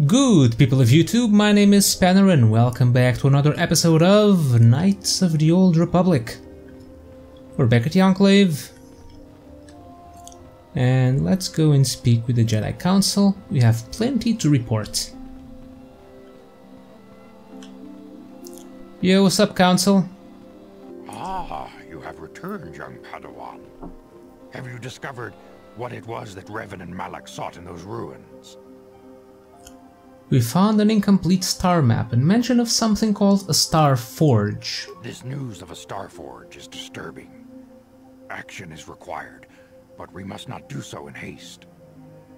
Good people of YouTube, my name is Spanner and welcome back to another episode of Knights of the Old Republic. We're back at the Enclave. And let's go and speak with the Jedi Council. We have plenty to report. Yo, what's up, Council? Ah, you have returned, young Padawan. Have you discovered what it was that Revan and Malak sought in those ruins? We found an incomplete star map and mention of something called a Star Forge. This news of a Star Forge is disturbing. Action is required, but we must not do so in haste.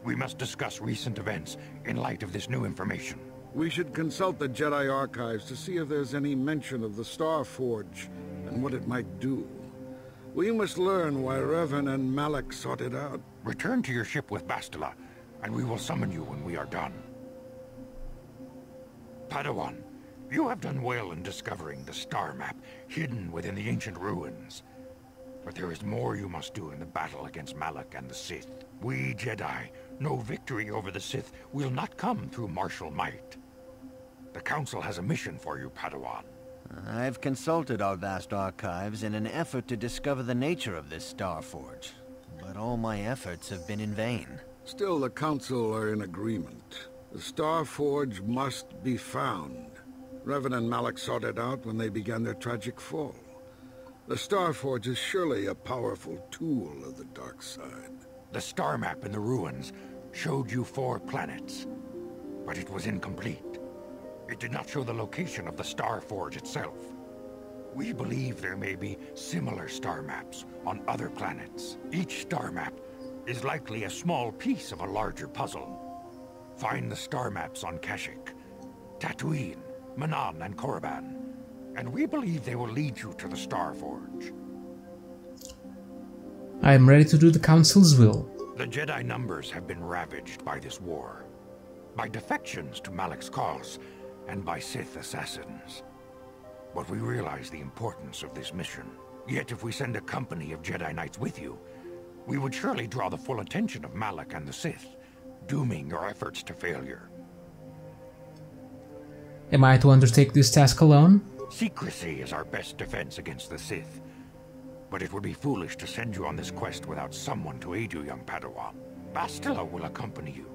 We must discuss recent events in light of this new information. We should consult the Jedi archives to see if there's any mention of the Star Forge and what it might do. We must learn why Revan and Malak sought it out. Return to your ship with Bastila, and we will summon you when we are done. Padawan, you have done well in discovering the star map hidden within the ancient ruins. But there is more you must do in the battle against Malak and the Sith. We Jedi know victory over the Sith will not come through martial might. The Council has a mission for you, Padawan. I've consulted our vast archives in an effort to discover the nature of this Star Forge, but all my efforts have been in vain. Still, the Council are in agreement. The Star Forge must be found. Revan and Malak sought it out when they began their tragic fall. The Star Forge is surely a powerful tool of the dark side. The star map in the ruins showed you 4 planets, but it was incomplete. It did not show the location of the Star Forge itself. We believe there may be similar star maps on other planets. Each star map is likely a small piece of a larger puzzle. Find the star maps on Kashyyyk, Tatooine, Manaan, and Korriban, and we believe they will lead you to the Star Forge. I am ready to do the Council's will. The Jedi numbers have been ravaged by this war, by defections to Malak's cause, and by Sith assassins. But we realize the importance of this mission. Yet if we send a company of Jedi Knights with you, we would surely draw the full attention of Malak and the Sith, dooming your efforts to failure. Am I to undertake this task alone? Secrecy is our best defense against the Sith. But it would be foolish to send you on this quest without someone to aid you, young Padawan. Bastila will accompany you,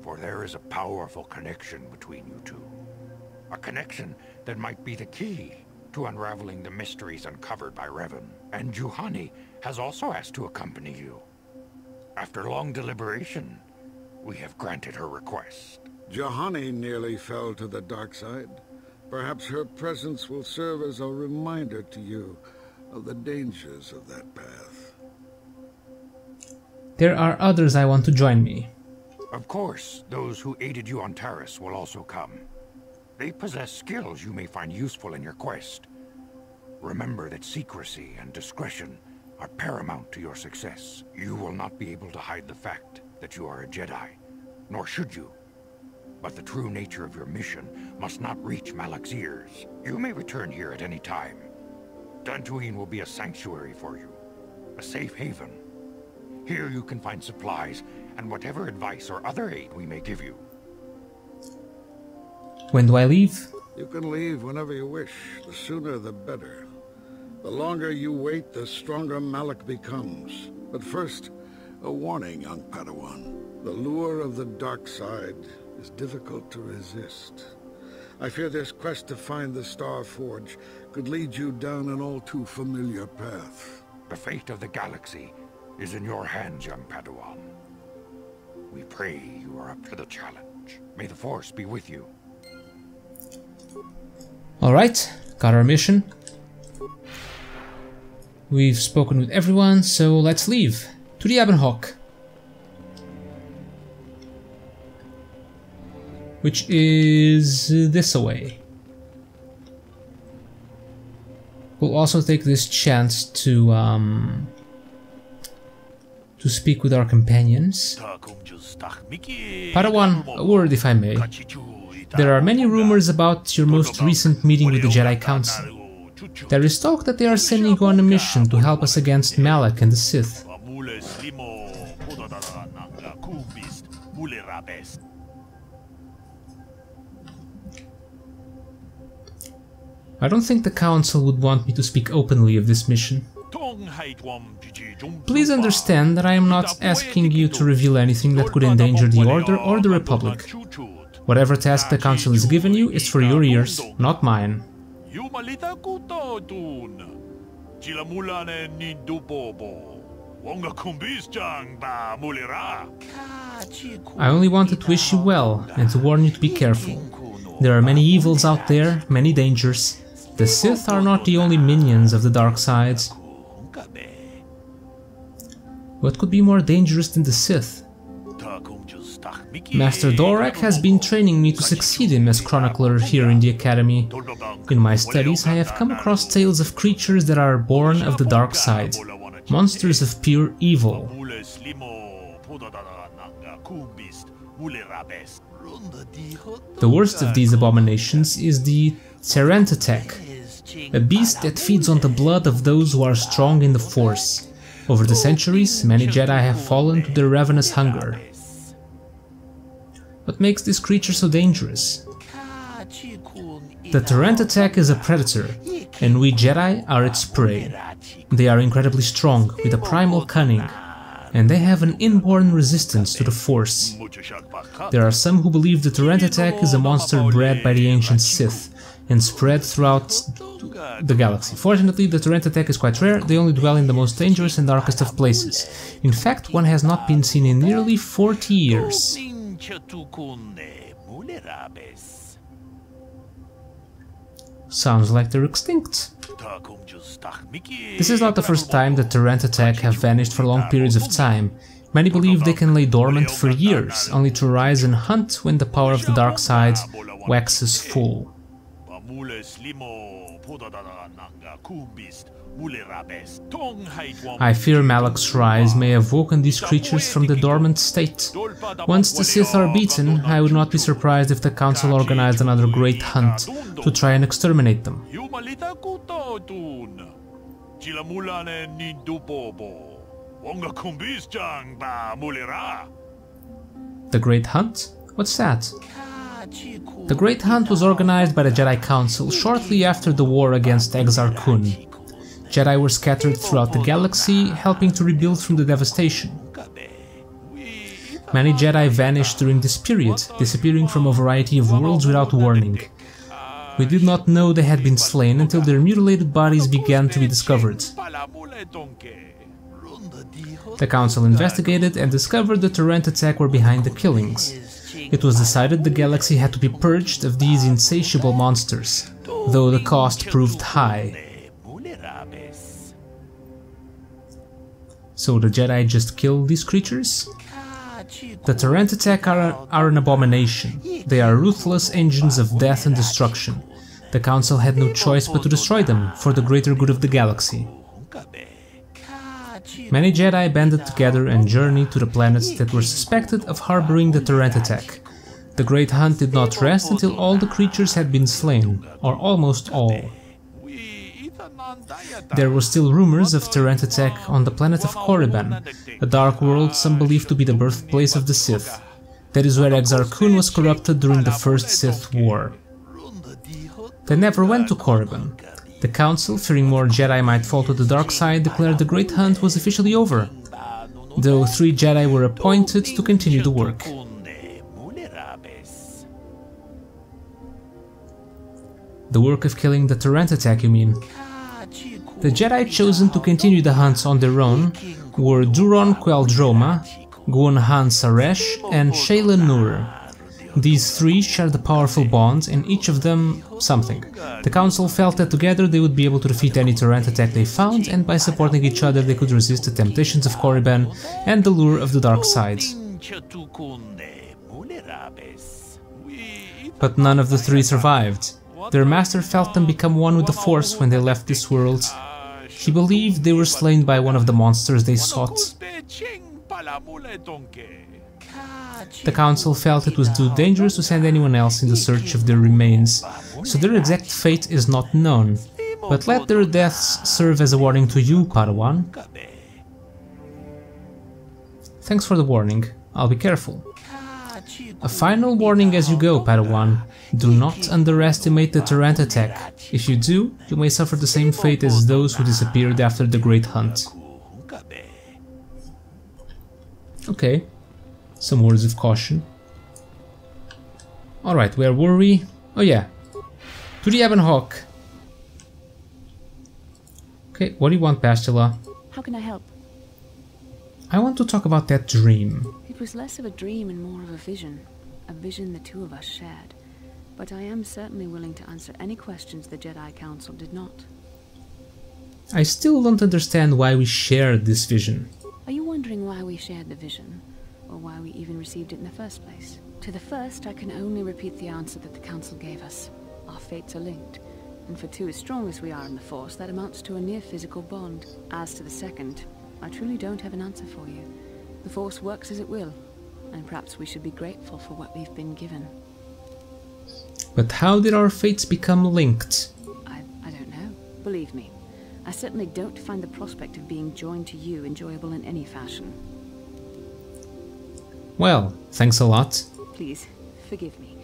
for there is a powerful connection between you two. A connection that might be the key to unraveling the mysteries uncovered by Revan. And Juhani has also asked to accompany you. After long deliberation, we have granted her request. Juhani nearly fell to the dark side. Perhaps her presence will serve as a reminder to you of the dangers of that path. There are others I want to join me. Of course, those who aided you on Taris will also come. They possess skills you may find useful in your quest. Remember that secrecy and discretion are paramount to your success. You will not be able to hide the fact that you are a Jedi, nor should you. But the true nature of your mission must not reach Malak's ears. You may return here at any time. Dantooine will be a sanctuary for you, a safe haven. Here you can find supplies and whatever advice or other aid we may give you. When do I leave? You can leave whenever you wish. The sooner the better. The longer you wait, the stronger Malak becomes. But first, a warning, young Padawan. The lure of the dark side is difficult to resist. I fear this quest to find the Star Forge could lead you down an all too familiar path. The fate of the galaxy is in your hands, young Padawan. We pray you are up to the challenge. May the Force be with you. Alright, got our mission. We've spoken with everyone, so let's leave. To the Ebonhawk. Which is this away. We'll also take this chance to speak with our companions. Padawan, a word if I may. There are many rumors about your most recent meeting with the Jedi Council. There is talk that they are sending you on a mission to help us against Malak and the Sith. I don't think the Council would want me to speak openly of this mission. Please understand that I am not asking you to reveal anything that could endanger the Order or the Republic. Whatever task the Council has given you is for your ears, not mine. I only wanted to wish you well and to warn you to be careful. There are many evils out there, many dangers. The Sith are not the only minions of the dark side. What could be more dangerous than the Sith? Master Dorak has been training me to succeed him as chronicler here in the Academy. In my studies I have come across tales of creatures that are born of the dark side, monsters of pure evil. The worst of these abominations is the Terentatek, a beast that feeds on the blood of those who are strong in the Force. Over the centuries, many Jedi have fallen to their ravenous hunger. What makes this creature so dangerous? The Terentatek is a predator, and we Jedi are its prey. They are incredibly strong, with a primal cunning, and they have an inborn resistance to the Force. There are some who believe the Terentatek is a monster bred by the ancient Sith, and spread throughout the galaxy. Fortunately, the Terentatek is quite rare, they only dwell in the most dangerous and darkest of places. In fact, one has not been seen in nearly 40 years. Sounds like they're extinct. This is not the first time that Terentatek have vanished for long periods of time. Many believe they can lay dormant for years, only to rise and hunt when the power of the dark side waxes full. I fear Malak's rise may have woken these creatures from the dormant state. Once the Sith are beaten, I would not be surprised if the Council organized another great hunt to try and exterminate them. The Great Hunt? What's that? The Great Hunt was organized by the Jedi Council shortly after the war against Exar Kun. Jedi were scattered throughout the galaxy, helping to rebuild from the devastation. Many Jedi vanished during this period, disappearing from a variety of worlds without warning. We did not know they had been slain until their mutilated bodies began to be discovered. The Council investigated and discovered the Terentatek were behind the killings. It was decided the galaxy had to be purged of these insatiable monsters, though the cost proved high. So the Jedi just killed these creatures? The Terentatek are an abomination. They are ruthless engines of death and destruction. The Council had no choice but to destroy them for the greater good of the galaxy. Many Jedi banded together and journeyed to the planets that were suspected of harboring the Terentatek. The Great Hunt did not rest until all the creatures had been slain, or almost all. There were still rumors of Terentatek on the planet of Korriban, a dark world some believe to be the birthplace of the Sith. That is where Exar Kun was corrupted during the First Sith War. They never went to Korriban. The Council, fearing more Jedi might fall to the dark side, declared the Great Hunt was officially over, though 3 Jedi were appointed to continue the work. The work of killing the Terentatek, you mean? The Jedi chosen to continue the hunts on their own were Duron Queldroma, Guanhan Saresh, and Shayla Nur. These 3 shared a powerful bond, and each of them something. The Council felt that together they would be able to defeat any Terentatek they found, and by supporting each other they could resist the temptations of Korriban and the lure of the dark side. But none of the 3 survived. Their master felt them become one with the Force when they left this world. He believed they were slain by one of the monsters they sought. The Council felt it was too dangerous to send anyone else in the search of their remains, so their exact fate is not known. But let their deaths serve as a warning to you, Padawan. Thanks for the warning. I'll be careful. A final warning as you go, Padawan. Do not underestimate the Torrent attack. If you do, you may suffer the same fate as those who disappeared after the Great Hunt. Okay, some words of caution. Alright, where were we? Oh yeah, to the Ebon Hawk. Okay, what do you want, Pastula? How can I help? I want to talk about that dream. It was less of a dream and more of a vision the two of us shared. But I am certainly willing to answer any questions the Jedi Council did not. I still don't understand why we shared this vision. Are you wondering why we shared the vision? Or why we even received it in the first place? To the first, I can only repeat the answer that the Council gave us. Our fates are linked. And for two as strong as we are in the Force, that amounts to a near physical bond. As to the second, I truly don't have an answer for you. The Force works as it will, and perhaps we should be grateful for what we've been given. But how did our fates become linked? I don't know. Believe me, I certainly don't find the prospect of being joined to you enjoyable in any fashion. Well, thanks a lot. Please, forgive me.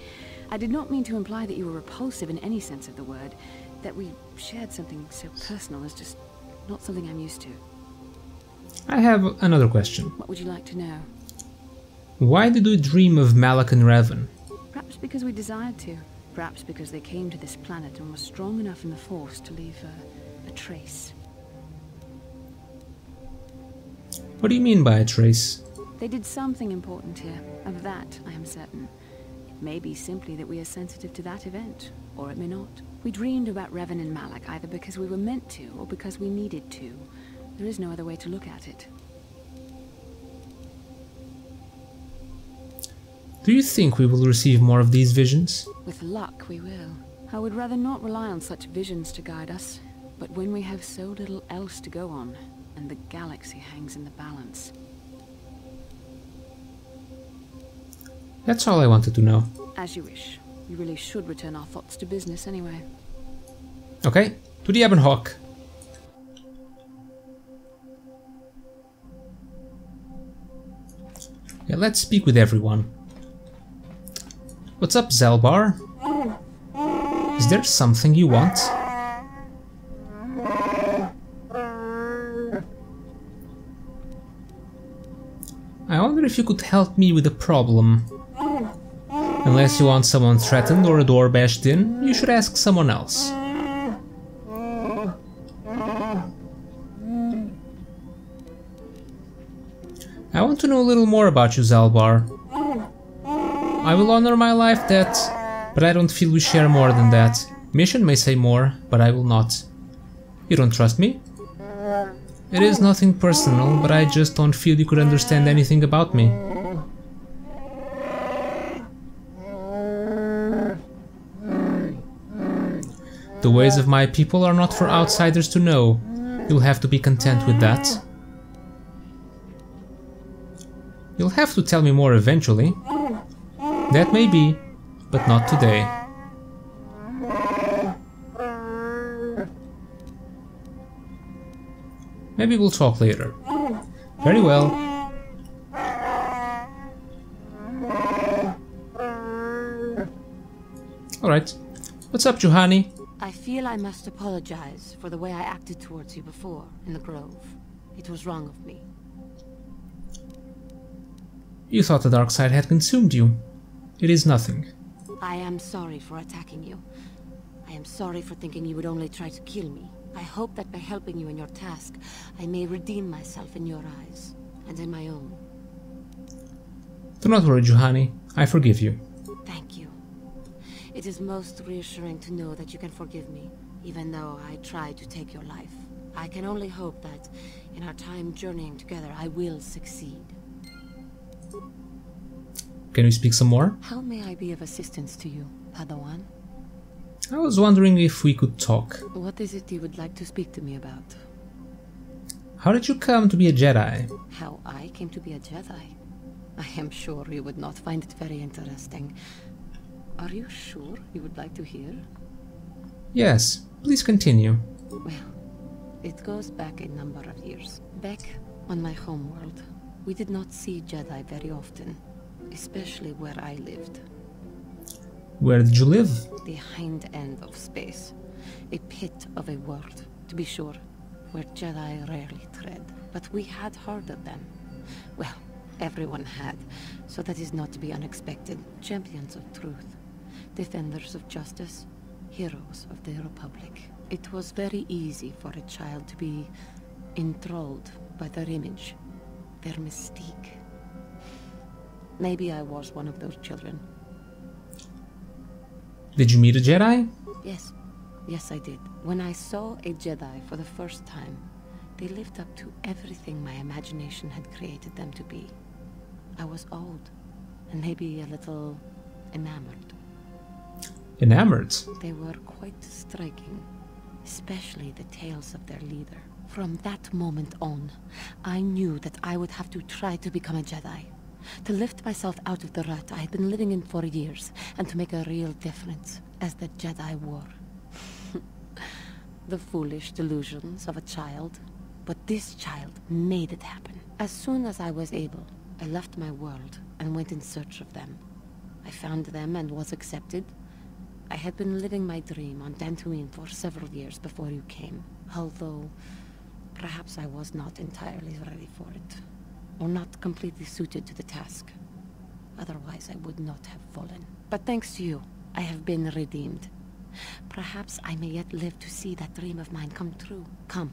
I did not mean to imply that you were repulsive in any sense of the word. That we shared something so personal is just not something I'm used to. I have another question. What would you like to know? Why did we dream of Malak and Revan? Perhaps because we desired to. Perhaps because they came to this planet and were strong enough in the Force to leave a trace. What do you mean by a trace? They did something important here. Of that, I am certain. It may be simply that we are sensitive to that event, or it may not. We dreamed about Revan and Malak either because we were meant to, or because we needed to. There is no other way to look at it. Do you think we will receive more of these visions? With luck, we will. I would rather not rely on such visions to guide us. But when we have so little else to go on, and the galaxy hangs in the balance... That's all I wanted to know. As you wish. We really should return our thoughts to business anyway. Okay, to the Ebon Hawk. Yeah, let's speak with everyone. What's up, Zelbar? Is there something you want? I wonder if you could help me with a problem. Unless you want someone threatened or a door bashed in, you should ask someone else. I want to know a little more about you, Zelbar. I will honor my life debt, but I don't feel we share more than that. Mission may say more, but I will not. You don't trust me? It is nothing personal, but I just don't feel you could understand anything about me. The ways of my people are not for outsiders to know. You'll have to be content with that. You'll have to tell me more eventually. That may be, but not today. Maybe we'll talk later. Very well. Alright. What's up, Juhani? I feel I must apologize for the way I acted towards you before, in the Grove. It was wrong of me. You thought the dark side had consumed you. It is nothing. I am sorry for attacking you. I am sorry for thinking you would only try to kill me. I hope that by helping you in your task, I may redeem myself in your eyes, and in my own. Do not worry, Juhani. I forgive you. Thank you. It is most reassuring to know that you can forgive me, even though I tried to take your life. I can only hope that, in our time journeying together, I will succeed. Can we speak some more? How may I be of assistance to you, Padawan? I was wondering if we could talk. What is it you would like to speak to me about? How did you come to be a Jedi? How I came to be a Jedi? I am sure you would not find it very interesting. Are you sure you would like to hear? Yes, please continue. Well, it goes back a number of years. Back on my homeworld, we did not see Jedi very often. especially where I lived. Where did you live? The hind end of space. A pit of a world, to be sure, where Jedi rarely tread. But we had heard of them. Well, everyone had, so that is not to be unexpected. Champions of truth, defenders of justice, heroes of the Republic. It was very easy for a child to be enthralled by their image, their mystique. Maybe I was one of those children. Did you meet a Jedi? Yes. Yes, I did. When I saw a Jedi for the first time, they lived up to everything my imagination had created them to be. I was awed, and maybe a little enamored. Enamored? They were quite striking, especially the tales of their leader. From that moment on, I knew that I would have to try to become a Jedi. To lift myself out of the rut I had been living in for years, and to make a real difference, as the Jedi were. The foolish delusions of a child. But this child made it happen. As soon as I was able, I left my world and went in search of them. I found them and was accepted. I had been living my dream on Dantooine for several years before you came, although perhaps I was not entirely ready for it, or not completely suited to the task. Otherwise I would not have fallen. But thanks to you, I have been redeemed. Perhaps I may yet live to see that dream of mine come true. Come,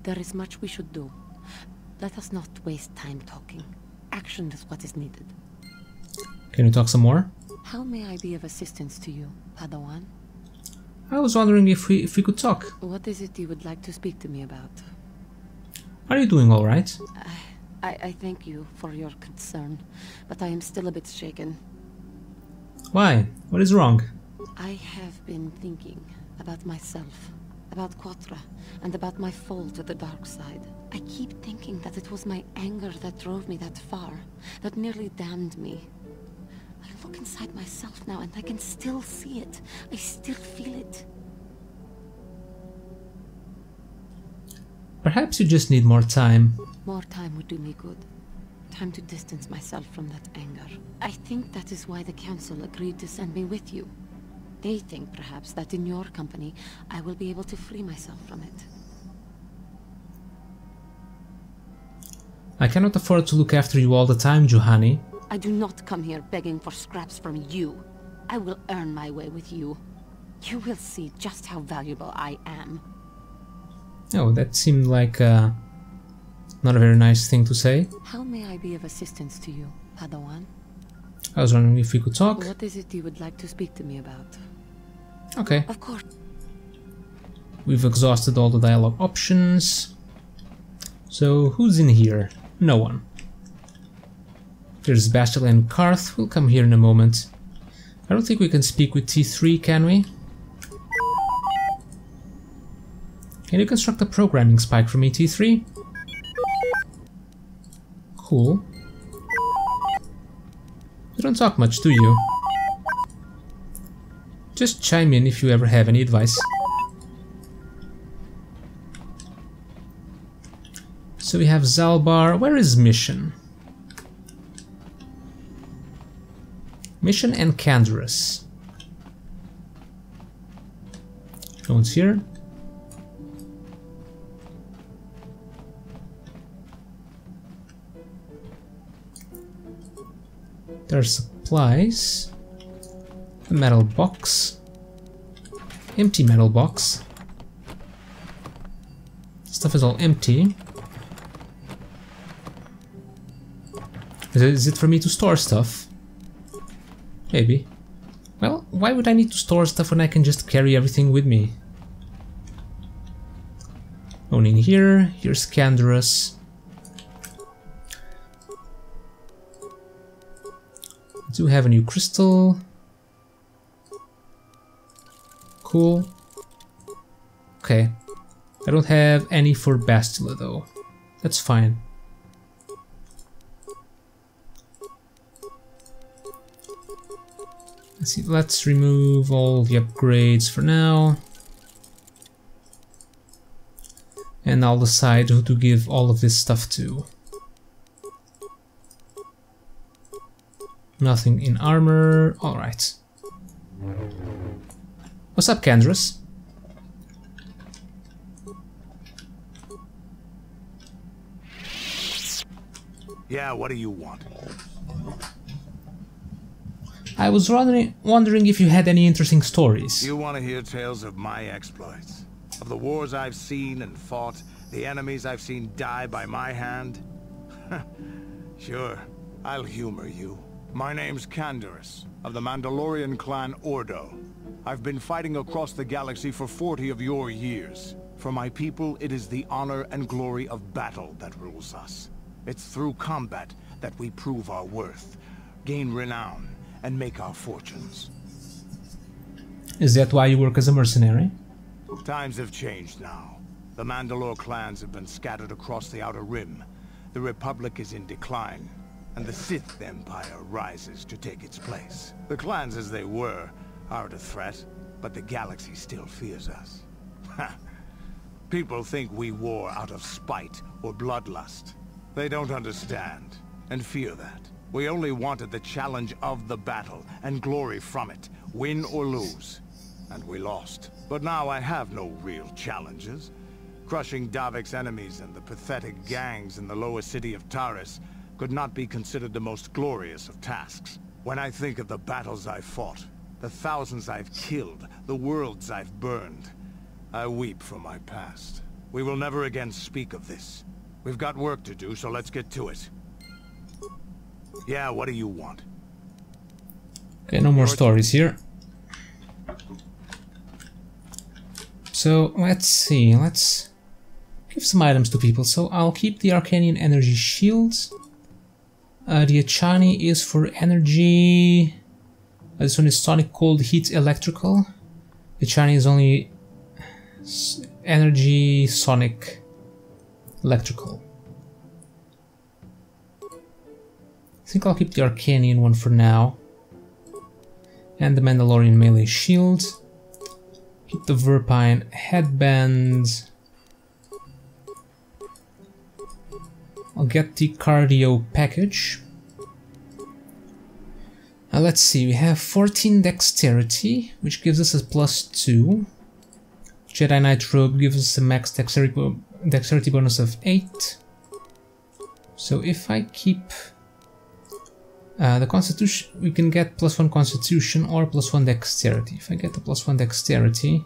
there is much we should do. Let us not waste time talking. Action is what is needed. Can you talk some more? How may I be of assistance to you, Padawan? I was wondering if we could talk. What is it you would like to speak to me about? Are you doing alright? I thank you for your concern, but I am still a bit shaken. Why? What is wrong? I have been thinking about myself, about KOTOR, and about my fall to the dark side. I keep thinking that it was my anger that drove me that far, that nearly damned me. I look inside myself now and I can still see it. I still feel it. Perhaps you just need more time. More time would do me good. Time to distance myself from that anger. I think that is why the Council agreed to send me with you. They think, perhaps, that in your company, I will be able to free myself from it. I cannot afford to look after you all the time, Juhani. I do not come here begging for scraps from you. I will earn my way with you. You will see just how valuable I am. Oh, that seemed like not a very nice thing to say. How may I be of assistance to you, Padawan? I was wondering if we could talk. What is it you would like to speak to me about? Okay. Of course. We've exhausted all the dialogue options. So, who's in here? No one. There's Bastille and Karth. We'll come here in a moment. I don't think we can speak with T3, can we? Can you construct a programming spike for me, T3? Cool. You don't talk much, do you? Just chime in if you ever have any advice. So we have Zalbar. Where is Mission? Mission and Canderous. No one's here. There's supplies. A metal box. Empty metal box. Stuff is all empty. Is it for me to store stuff? Maybe. Well, why would I need to store stuff when I can just carry everything with me? Going in here. Here's Canderous. I do have a new crystal. Cool. Okay. I don't have any for Bastila though. That's fine. Let's see, let's remove all the upgrades for now. And I'll decide who to give all of this stuff to. Nothing in armor. Alright. What's up, Kandris? Yeah, what do you want? I was wondering if you had any interesting stories. You want to hear tales of my exploits? Of the wars I've seen and fought, the enemies I've seen die by my hand? Sure, I'll humor you. My name's Canderous, of the Mandalorian clan Ordo. I've been fighting across the galaxy for 40 of your years. For my people, it is the honor and glory of battle that rules us. It's through combat that we prove our worth, gain renown, and make our fortunes. Is that why you work as a mercenary? Times have changed now. The Mandalore clans have been scattered across the Outer Rim. The Republic is in decline, and the Sith Empire rises to take its place. The clans as they were aren't a threat, but the galaxy still fears us. People think we war out of spite or bloodlust. They don't understand, and fear that. We only wanted the challenge of the battle, and glory from it, win or lose. And we lost. But now I have no real challenges. Crushing Davik's enemies and the pathetic gangs in the lower city of Taris could not be considered the most glorious of tasks. When I think of the battles I've fought, the thousands I've killed, the worlds I've burned, I weep for my past. We will never again speak of this. We've got work to do, so let's get to it. Yeah, what do you want? Okay, no more stories here. So, let's see, let's give some items to people. So, I'll keep the Arcanian Energy Shields. The Achani is for energy. This one is Sonic, Cold, Heat, Electrical. The Achani is only energy, Sonic, Electrical. I think I'll keep the Arcanian one for now. And the Mandalorian melee shield. Keep the Verpine headband. I'll get the cardio package. Now let's see, we have 14 dexterity, which gives us a +2. Jedi Knight robe gives us a max dexterity bonus of 8. So if I keep the Constitution, we can get +1 Constitution or +1 Dexterity. If I get the +1 Dexterity,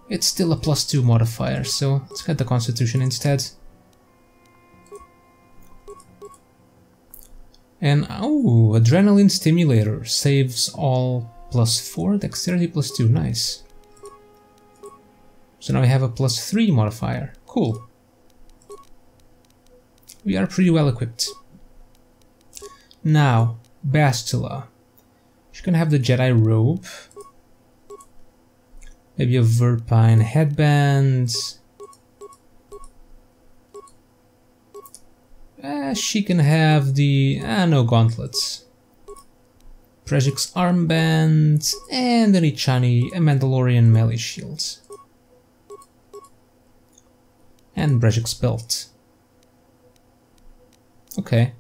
it's still a +2 modifier, so let's get the Constitution instead. And oh, Adrenaline Stimulator saves all +4, Dexterity +2, nice. So now we have a +3 modifier, cool. We are pretty well equipped. Now, Bastila. She's gonna have the Jedi robe. Maybe a Verpine headband. She can have the... no gauntlets. Prejic's armband. And an Ichani, a Mandalorian melee shield. And Brejic's belt. Okay.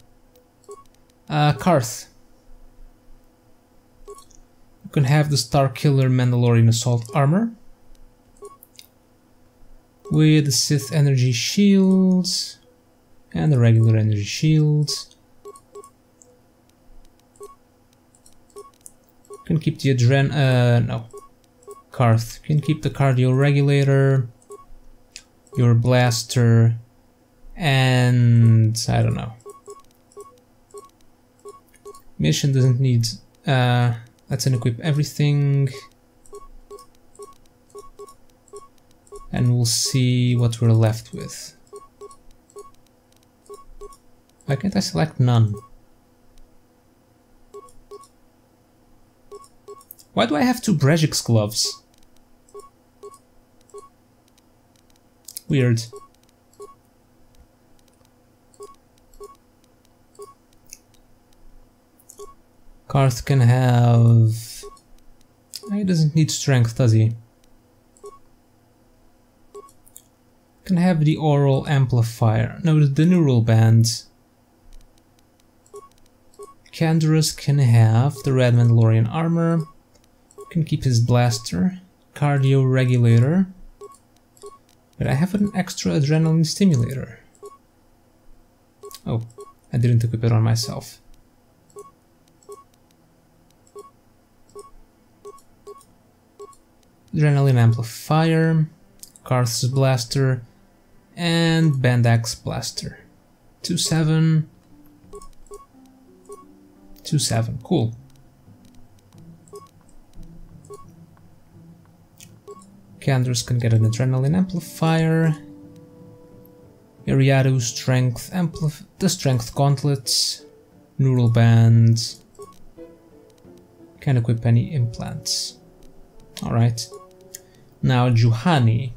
Karth. You can have the Starkiller Mandalorian Assault Armor. With the Sith Energy Shields. And the regular Energy Shields. You can keep the no. Karth. You can keep the Cardio Regulator. Your Blaster. And... I don't know. Mission doesn't need... let's unequip everything. And we'll see what we're left with. Why can't I select none? Why do I have 2 Brejic's gloves? Weird. Karth can have... He doesn't need strength, does he? Can have the Oral Amplifier. No, the Neural Band. Canderous can have the red Mandalorian armor, can keep his blaster, cardio regulator, but I have an extra adrenaline stimulator. Oh, I didn't equip it on myself. Adrenaline amplifier, Karth's blaster, and Bandak's blaster. 2-7. 2-7, cool. Canderous can get an adrenaline amplifier. Ariadu the strength gauntlets, neural bands. Can equip any implants. Alright. Now Juhani.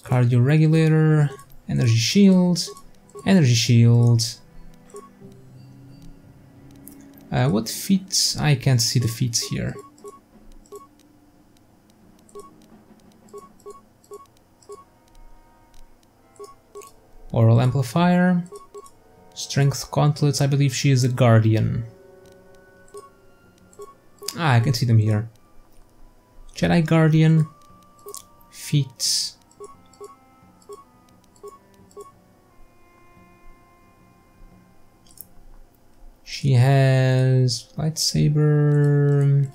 Cardio regulator, energy shield, energy shield. What feats? I can't see the feats here. Oral amplifier, strength gauntlets. I believe she is a guardian. Ah, I can see them here. Jedi Guardian, feats. She has lightsaber.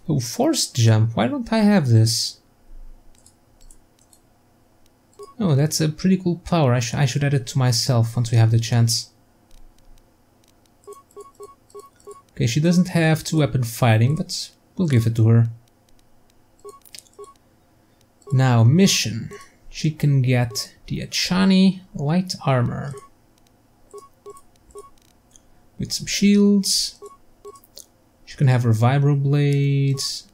Oh, forced jump. Why don't I have this? Oh, that's a pretty cool power. I should add it to myself once we have the chance. Okay, she doesn't have two-weapon fighting, but we'll give it to her. Now, mission. She can get the Achani light armor with some shields. She can have her vibroblades.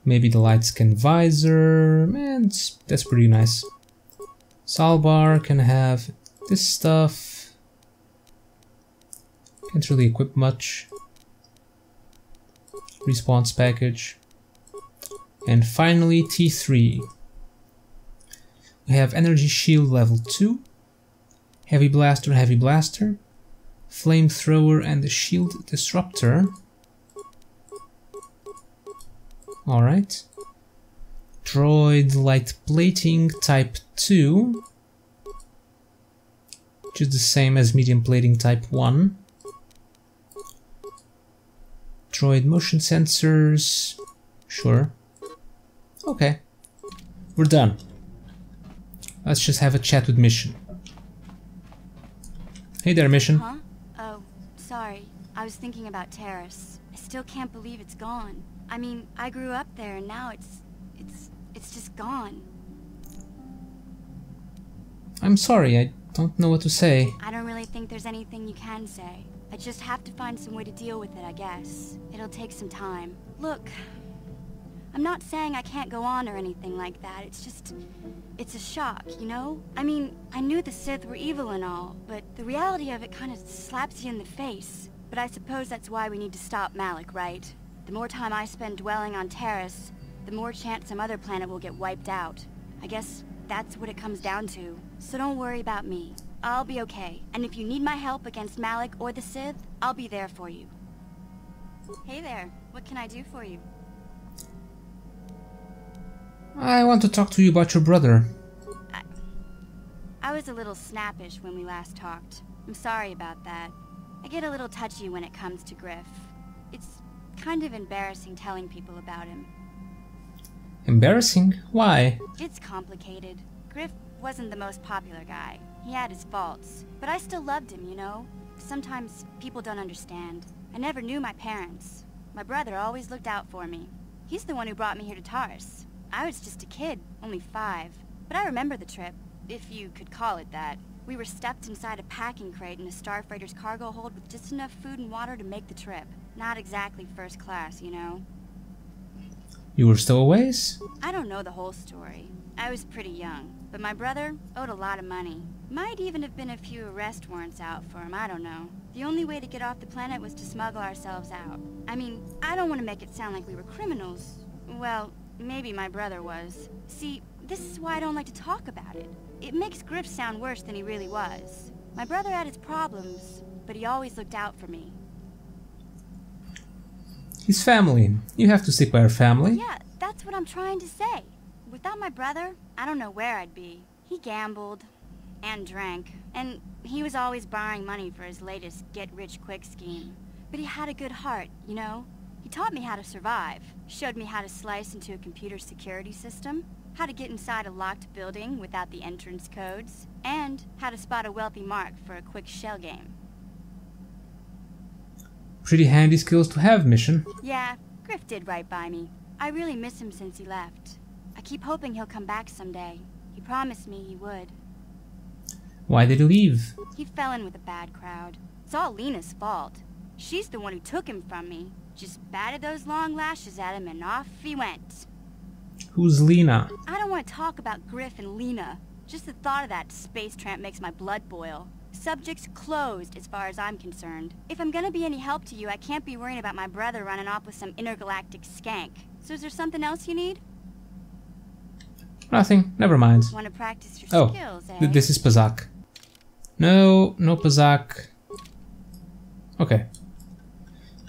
Maybe the light skin visor. Man, that's pretty nice. Salbar can have this stuff. Can't really equip much. Response package. And finally T3. We have energy shield level 2. Heavy blaster, flamethrower and the shield disruptor. Alright. Droid light plating type 2. Which is the same as medium plating type 1. Droid motion sensors. Sure. Okay. We're done. Let's just have a chat with Mission. Hey there, Mission. Huh? Oh, sorry. I was thinking about Terrace. I still can't believe it's gone. I mean, I grew up there and now it's just gone. I'm sorry, I don't know what to say. I don't really think there's anything you can say. I just have to find some way to deal with it, I guess. It'll take some time. Look, I'm not saying I can't go on or anything like that. It's just, it's a shock, you know? I mean, I knew the Sith were evil and all, but the reality of it kind of slaps you in the face. But I suppose that's why we need to stop Malik, right? The more time I spend dwelling on Terrace, the more chance some other planet will get wiped out. I guess that's what it comes down to. So don't worry about me. I'll be okay. And if you need my help against Malik or the Sith, I'll be there for you. Hey there. What can I do for you? I want to talk to you about your brother. I was a little snappish when we last talked. I'm sorry about that. I get a little touchy when it comes to Griff. It's kind of embarrassing telling people about him. Embarrassing? Why? It's complicated. Griff wasn't the most popular guy. He had his faults. But I still loved him, you know? Sometimes people don't understand. I never knew my parents. My brother always looked out for me. He's the one who brought me here to Taris. I was just a kid, only 5. But I remember the trip, if you could call it that. We were stuffed inside a packing crate in a starfreighter's cargo hold with just enough food and water to make the trip. Not exactly first class, you know? You were stowaways? I don't know the whole story. I was pretty young, but my brother owed a lot of money. Might even have been a few arrest warrants out for him, I don't know. The only way to get off the planet was to smuggle ourselves out. I mean, I don't want to make it sound like we were criminals. Well, maybe my brother was. See, this is why I don't like to talk about it. It makes Griff sound worse than he really was. My brother had his problems, but he always looked out for me. His family. You have to stick by your family. Yeah, that's what I'm trying to say. Without my brother, I don't know where I'd be. He gambled and drank, and he was always borrowing money for his latest get-rich-quick scheme. But he had a good heart, you know? He taught me how to survive, showed me how to slice into a computer security system, how to get inside a locked building without the entrance codes, and how to spot a wealthy mark for a quick shell game. Pretty handy skills to have, Mission. Yeah, Griff did right by me. I really miss him since he left. I keep hoping he'll come back someday. He promised me he would. Why did he leave? He fell in with a bad crowd. It's all Lena's fault. She's the one who took him from me. Just batted those long lashes at him and off he went. Who's Lena? I don't want to talk about Griff and Lena. Just the thought of that space tramp makes my blood boil. Subject's closed as far as I'm concerned. If I'm gonna be any help to you, I can't be worrying about my brother running off with some intergalactic skank. So is there something else you need? Nothing. Never mind. Want to practice your Oh, skills, eh? this is Pazak. No Pazak. Okay.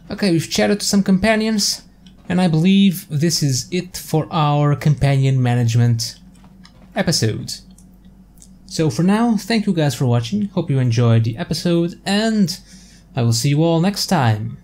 Okay, we've chatted to some companions, and I believe this is it for our companion management episode. So for now, thank you guys for watching, hope you enjoyed the episode, and I will see you all next time.